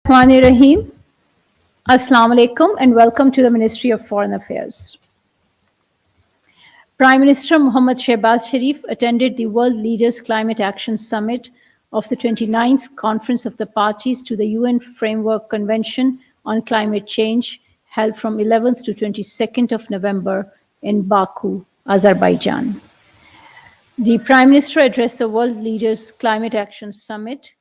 Rahim. Assalamu alaikum and welcome to the Ministry of Foreign Affairs. Prime Minister Mohammad Shehbaz Sharif attended the World Leaders Climate Action Summit of the 29th Conference of the Parties to the UN Framework Convention on Climate Change, held from 11th to 22nd of November in Baku, Azerbaijan. The Prime Minister addressed the World Leaders Climate Action Summit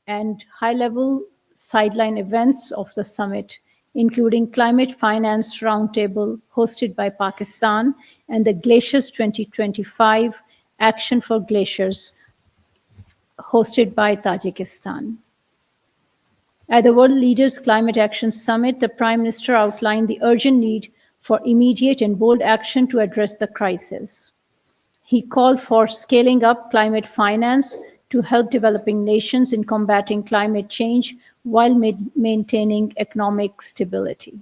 and high-level sideline events of the summit, including Climate Finance Roundtable hosted by Pakistan and the Glaciers 2025 Action for Glaciers hosted by Tajikistan. At the World Leaders Climate Action Summit, the Prime Minister outlined the urgent need for immediate and bold action to address the crisis. He called for scaling up climate finance to help developing nations in combating climate change while maintaining economic stability.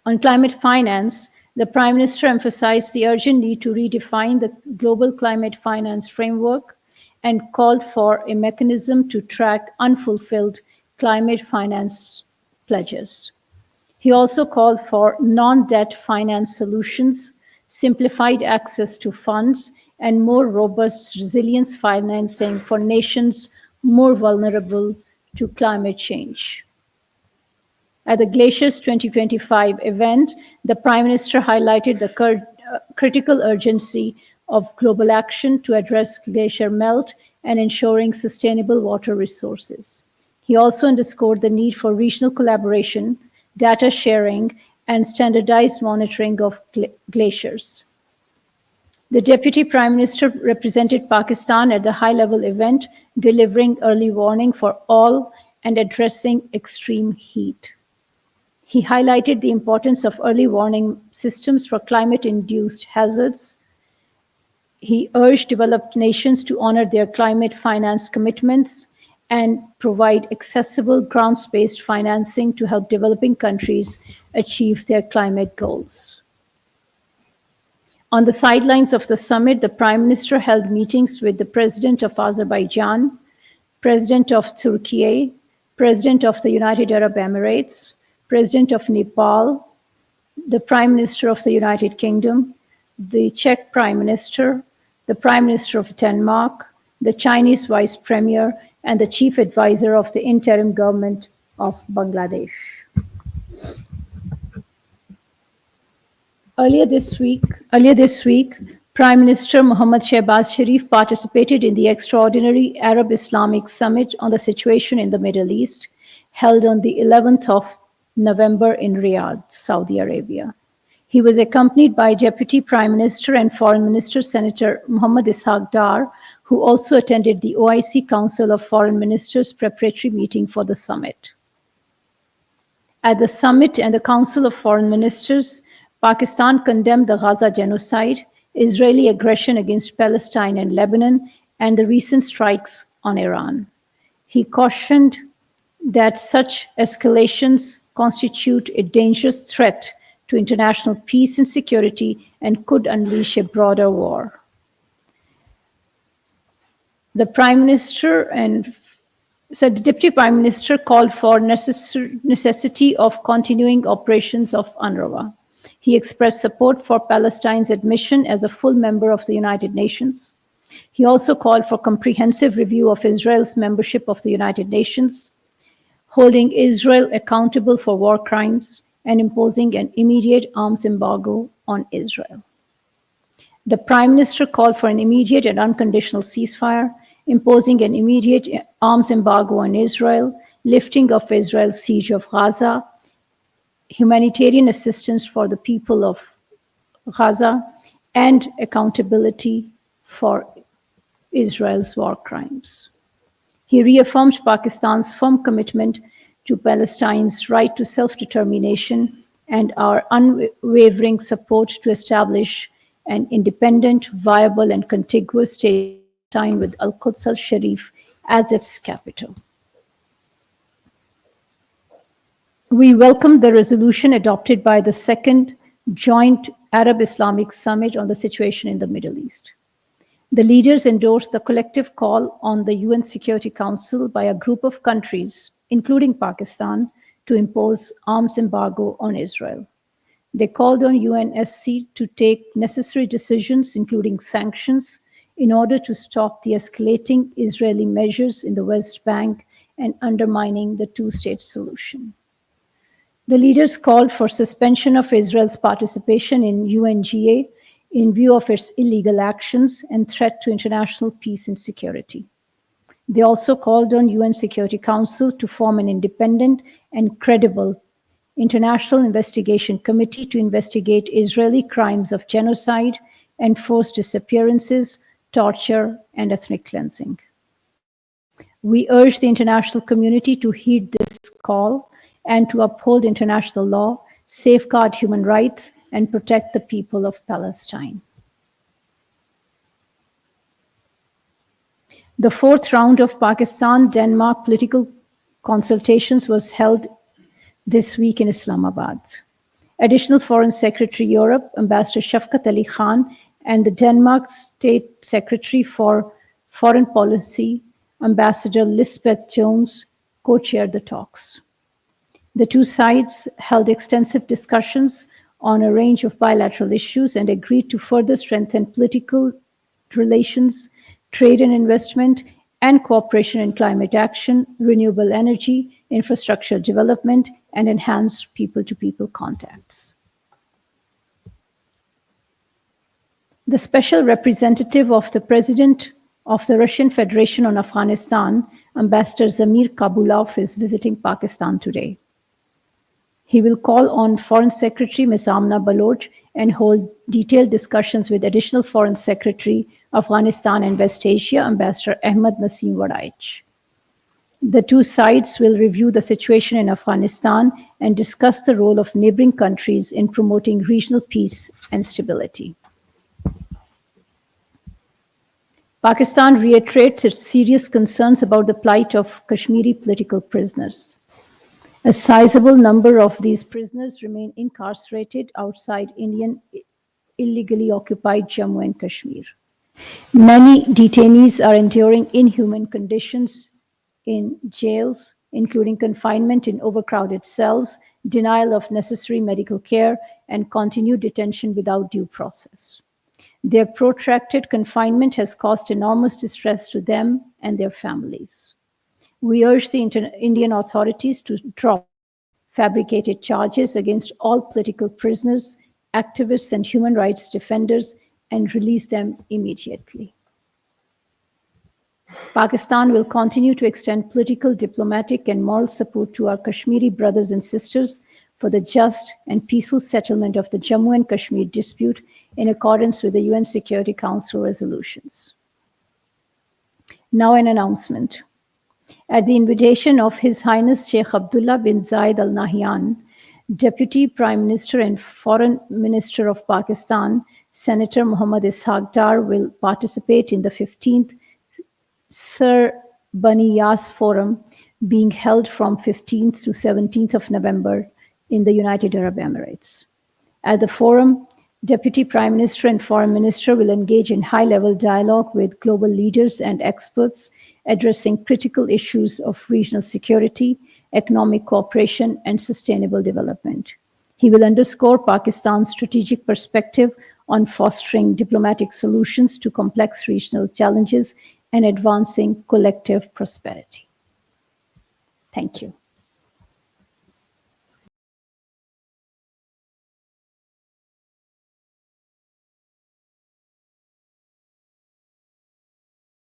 On climate finance, the Prime Minister emphasized the urgent need to redefine the global climate finance framework and called for a mechanism to track unfulfilled climate finance pledges. He also called for non-debt finance solutions, simplified access to funds, and more robust resilience financing for nations more vulnerable to climate change. At the Glaciers 2025 event, the Prime Minister highlighted the critical urgency of global action to address glacier melt and ensuring sustainable water resources. He also underscored the need for regional collaboration, data sharing, and standardized monitoring of glaciers. The Deputy Prime Minister represented Pakistan at the high-level event, delivering early warning for all and addressing extreme heat. He highlighted the importance of early warning systems for climate-induced hazards. He urged developed nations to honor their climate finance commitments and provide accessible grants-based financing to help developing countries achieve their climate goals. On the sidelines of the summit, the Prime Minister held meetings with the President of Azerbaijan, President of Turkey, President of the United Arab Emirates, President of Nepal, the Prime Minister of the United Kingdom, the Czech Prime Minister, the Prime Minister of Denmark, the Chinese Vice Premier, and the Chief Advisor of the Interim Government of Bangladesh. Earlier this week, Prime Minister Mohammad Shehbaz Sharif participated in the extraordinary Arab Islamic Summit on the situation in the Middle East, held on the 11th of November in Riyadh, Saudi Arabia. He was accompanied by Deputy Prime Minister and Foreign Minister Senator Muhammad Ishaq Dar, who also attended the OIC Council of Foreign Ministers preparatory meeting for the summit. At the summit and the Council of Foreign Ministers, Pakistan condemned the Gaza genocide, Israeli aggression against Palestine and Lebanon, and the recent strikes on Iran. He cautioned that such escalations constitute a dangerous threat to international peace and security and could unleash a broader war. The Deputy Prime Minister called for necessity of continuing operations of UNRWA. He expressed support for Palestine's admission as a full member of the United Nations. He also called for comprehensive review of Israel's membership of the United Nations, holding Israel accountable for war crimes, and imposing an immediate arms embargo on Israel. The Prime Minister called for an immediate and unconditional ceasefire, imposing an immediate arms embargo on Israel, lifting of Israel's siege of Gaza, humanitarian assistance for the people of Gaza, and accountability for Israel's war crimes. He reaffirmed Pakistan's firm commitment to Palestine's right to self-determination and our unwavering support to establish an independent, viable, and contiguous state with Al-Quds al-Sharif as its capital. We welcome the resolution adopted by the Second Joint Arab-Islamic Summit on the situation in the Middle East. The leaders endorsed the collective call on the UN Security Council by a group of countries, including Pakistan, to impose arms embargo on Israel. They called on UNSC to take necessary decisions, including sanctions, in order to stop the escalating Israeli measures in the West Bank and undermining the two-state solution. The leaders called for suspension of Israel's participation in UNGA in view of its illegal actions and threat to international peace and security. They also called on UN Security Council to form an independent and credible international investigation committee to investigate Israeli crimes of genocide, enforced disappearances, torture, and ethnic cleansing. We urge the international community to heed this call and to uphold international law, safeguard human rights, and protect the people of Palestine. The fourth round of Pakistan-Denmark political consultations was held this week in Islamabad. Additional Foreign Secretary Europe, Ambassador Shafkat Ali Khan, and the Denmark State Secretary for Foreign Policy, Ambassador Lisbeth Jones, co-chaired the talks. The two sides held extensive discussions on a range of bilateral issues and agreed to further strengthen political relations, trade and investment, and cooperation in climate action, renewable energy, infrastructure development, and enhanced people-to-people contacts. The special representative of the President of the Russian Federation on Afghanistan, Ambassador Zamir Kabulov, is visiting Pakistan today. He will call on Foreign Secretary Ms. Amna Baloch and hold detailed discussions with Additional Foreign Secretary, Afghanistan and West Asia, Ambassador Ahmad Naseem Wadaich. The two sides will review the situation in Afghanistan and discuss the role of neighboring countries in promoting regional peace and stability. Pakistan reiterates its serious concerns about the plight of Kashmiri political prisoners. A sizable number of these prisoners remain incarcerated outside Indian illegally occupied Jammu and Kashmir. Many detainees are enduring inhuman conditions in jails, including confinement in overcrowded cells, denial of necessary medical care, and continued detention without due process. Their protracted confinement has caused enormous distress to them and their families. We urge the Indian authorities to drop fabricated charges against all political prisoners, activists, and human rights defenders and release them immediately. Pakistan will continue to extend political, diplomatic, and moral support to our Kashmiri brothers and sisters for the just and peaceful settlement of the Jammu and Kashmir dispute in accordance with the UN Security Council resolutions. Now an announcement. At the invitation of His Highness Sheikh Abdullah bin Zayed Al Nahyan, Deputy Prime Minister and Foreign Minister of Pakistan, Senator Muhammad Ishaq Dar will participate in the 15th Sir Bani Yas Forum being held from 15th to 17th of November in the United Arab Emirates. At the forum, Deputy Prime Minister and Foreign Minister will engage in high-level dialogue with global leaders and experts addressing critical issues of regional security, economic cooperation, and sustainable development. He will underscore Pakistan's strategic perspective on fostering diplomatic solutions to complex regional challenges and advancing collective prosperity. Thank you.